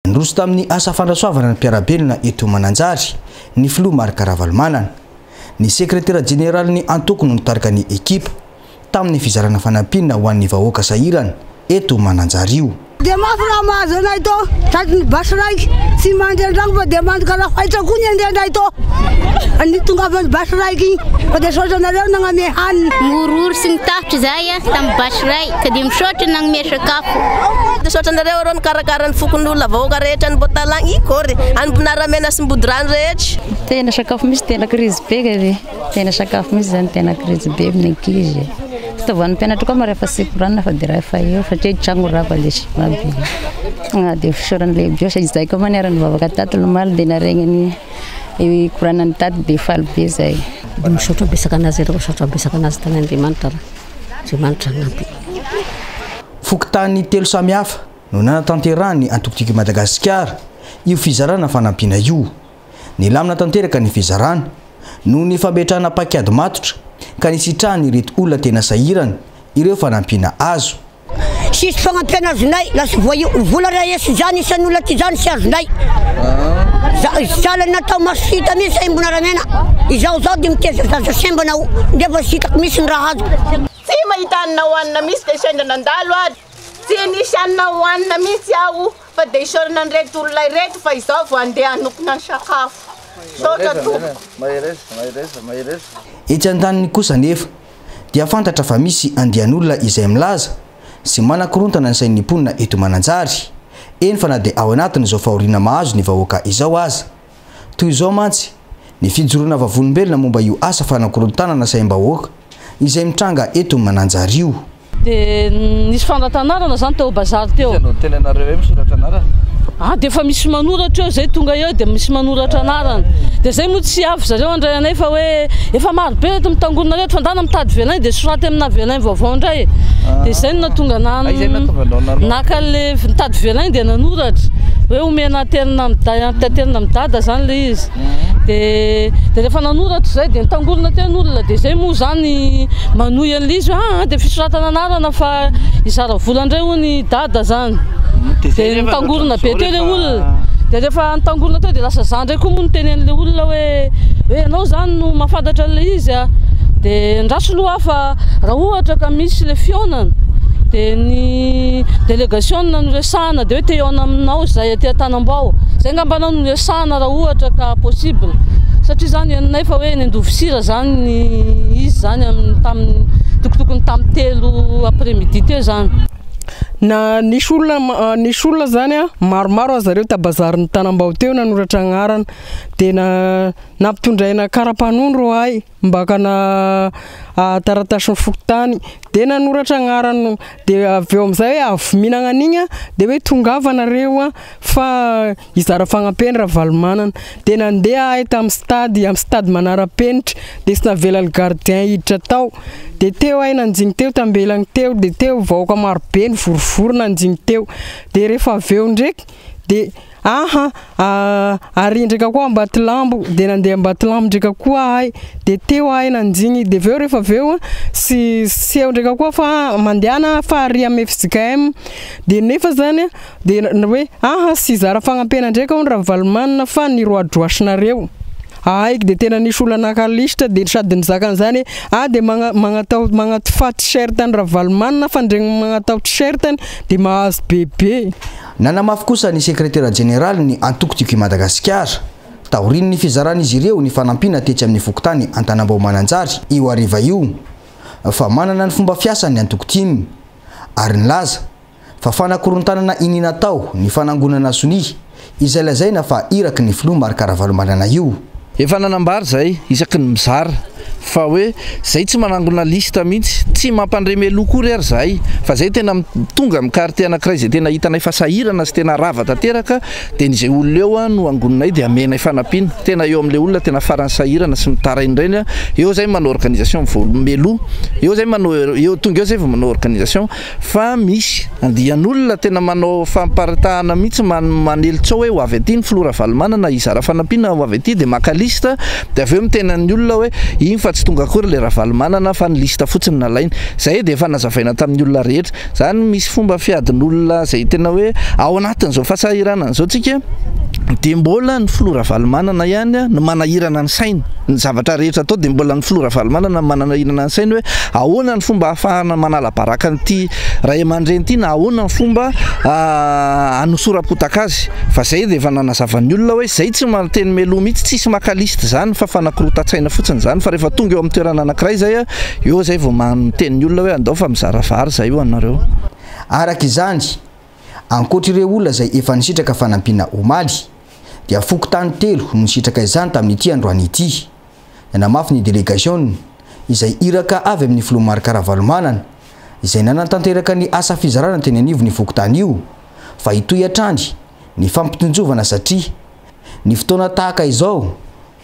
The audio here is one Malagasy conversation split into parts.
Nroso tamin'ny asa fandrasoavana ny mpiarabelona eto Mananjary ny filoha Marc Ravalomanana. Ny sekretera jeneraly ny antoko no nitarika ny ekipa tamin'ny fizarana fanampinana ho an'ny vahoaka sahirana eto Mananjary io. Dia mafra mazana ito, tatny basraik, si mandrandrango fa dia mandra faitra koa ny andrendra ito. Ani tongavany basraik fa dia soatranareo nagname hanina. Ngurur sy nitafitra zay tamin'ny basray ka dia misaotra nagnome sakafo. Dia soatranareo rô nikarakara ny fokon'olona vahoaka rehetra ny botalang ikory any Bonaramena sy Mbodorano rehetra. Tena sakafo misy tena krizy be ka tena sakafo misy zany tena krizy be amin'ny ankizy. Fitaovan'ny mpianatra koa marehefa sikorana fa dia rehefa eo satria tragno rava lesy mabe. Dia fisaorany lehibe izay koa maniarany vavaka tato lomaly dia naregnany koranany tato dia faly be zay. Dia misaotra besaka anazy ireo, misaotra besaka anazy tany Andriamanitra nampy. Fokontany telo samihafa no nanatanterahany Antokotiko Madagasikara io fizarana fanampiana io. Nilamina tanteraka ny fizarana no ny fametrahana pakiady matotra ka nisitrahany ireto olona tena sahirana ireo fanampiana azo. Sisy fanampiana azonay lasa vola ray esy zany isan'olona ty zany sy azonay. Sahala natao masita misy ay Bonaramena. Izao dia miteza zaza sembana ndia fa sitako misy ny raha azo. Tsy mahitana hoanina misy dia sendra nandalo ary. Tsy nisy anina hoanina misy aho fa dia isorana an'ireto olona ireto fa izao vao andeha hanokona ny sakafo. Etsy an-taniny kosa nefa dia fantatra fa misy andian'olona izay milaza sy manakorontana ny sain'ny mponina eto Mananjary. Eny fa na dia ao anatiny izao fahoriana mahazo ny vahoaka izao aza. Toy izao mantsy ny fijoroana vavolombelona momba io asa fanakorontana na saim-bahoaka izay mitranga eto Mananjary io. Dia nisy fanantanarana zany teo bazary teo. Tenenareo hoe misoratra anarana? Dia efa misy manoratra eo zay tonga eo dia misy manoratra anarana. Dia zay moa tsy avy zareo andray anay fa hoe efa maro be eto mitangorona reto fa ndana mitady velainy dia soraty amina velainy vaovao indray. Dia zay no natonga naka le mitady velainy dia nanoratra hoe omena taterina midada zany le izy. Dia rehefa nanoratra zay dia nitangorona ten'olona dia zay moa zany manohy an'le izy dia fisoratana anarana fa izara vola indray hoy dada zany. Dia nitangorona be teo le olona. Dia rehefa nitangorona teo dia lasa zany indray koa moa nitenen'le olona hoe anao zany no mahafantatra le izy dia ndraso loha fa raha ohatra ka misy le fionana dia ny délégation no resahana dia hoe te eo aminao zay aty Antanambao zay ngambanao no resahana raha ohatra ka possible satria zany anay fa hoe nendovosira zany izy zany tamin'ny tokotokony tamin'ny 3 après-midi teo zany. Na nisy olona zany maromaro aza zareo tabazariny Tanambao teo nanoratra agnarana dia nampitondraina karapanondro ay mbakana taratasy ny fokontany dia nanoratra agnarana dia avy eo amin'izay hoe avy minagna an'igny dia hoe tongavanareo fa izara fagnampeny Ravalomanana dia nandeha ay tamin'ny stady manara-penitra dia sy navela le gardien hiditra tao dia teo ay nanjiny teo tambelany teo dia teo vahoaka maro be ny vorovory nanjiny teo dia rehefa avy eo ndraiky dia ary ndraika koa Ambatilambo dia nandeha Ambatilambo ndraika koa ay dia teo ay nanjiny dia avy eo rehefa avy eo sy eo ndraika koa fa mandehana fa ary amin'ny FJKM dia nefa zany dia hoe sy zara fagnampena ndraika hono Ravalomanana fa ny roadroasinareo. Aiky dia tena nisy olona nakalista dia sady nizakany zany dia magnatao t-shirt ny Ravalomanana fa ndregny magnatao t-shirt dia mahazo bebe. Nanamafy kosa ny sekretera jeneraly ny Antokotiko Madagasikara taoriny ny fizarana izy ireo ny fanampiana tetsy amin'ny fokontany Antanambao Mananjary io ariva io fa manana ny fomba fiasany Antokotiny ary nilaza fa fanakorontanana iny natao ny fanangonana Sonia izay lazaina fa iraky ny filoha Marc Ravalomanana io. Efa nanambary zay isaky ny mizara fa hoe zay tsy manangona lista mihitsy tsy mampandreme lokory ary zay fa zay tena tonga mikarty anankiray zay tena hitanay fa sahirana sy tena rava tanteraka dia n'izay olona eo no angononay dia amenay fanampiana tena eo amin'le olona tena farany sahirana sy mitaraindrainy eo zay manao organisation melo eo zay eo tonga eo zay vao manao organisation fa misy andian'olona tena manao famparitahana mihitsy manelitsao hoe ho avy aty ny filoha Ravalomanana izara fanampiana ho avy aty dia maka lista dia avy eo mitena ny olona hoe iny fa fa tsy tonga akory le ravalomanana fa ny lista fotsiny nalaina zay dia efa nazavaina tamin'ny olona rehetra zany misy fomba fiadin'olona zay tena hoe ao anatin'izao fasahirana izao tsika dia mbola ny filoha ravalomanana ihany no manahirana ny saina ny zavatra rehetra atao dia mbola ny filoha ravalomanana manahirana ny saina hoe ahoana ny fomba ahafahana manala baraka nyity ray aman-dreny ity na ahoana ny fomba hanosora-potaka azy fa zay dia efa nanazavany olona hoe zay tsy mateny meloha mihitsy tsisy makalista zany fa fanakorotan-tsaina fotsiny zany fa rehefa tonga eo amin'ny toerana anankiray zay eo zay vao manoteny olona hoe andao fa mizaravary zay io anareo araka izany ankoatra ireo olona zay efa nisitraka fanampiana omaly dia fokotany telo no nisitraka izany tamin'ity androany ity namafy ny délégation izay iraka avy amin'ny filomarika ravalomanana izay nanatanteraka ny asa fizarana teny anivo ny fokotany io fa itoy atrany ny fampitonjovana satria ny fotoana tahaka izao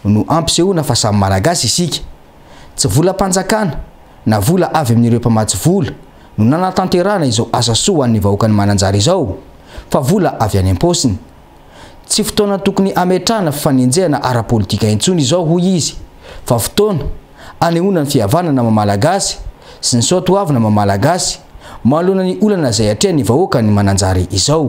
no ampisehoana fa samy malagasy isika tsy vola mpanjakana na vola avy amin'ireo mpamatsy vola no nanatanterana izao asa soa an'ny vahoaka ny mananjara izao fa vola avy any am-posiny tsy fotoana tokony ametrahana fanenjehana ara-politika intsony izao hoy izy fa fotoana anehoana ny fihavanana mamalagasy sy ny soatoavina mamalagasy manoloana ny olana zay atrea ny vahoaka ny mananjara izao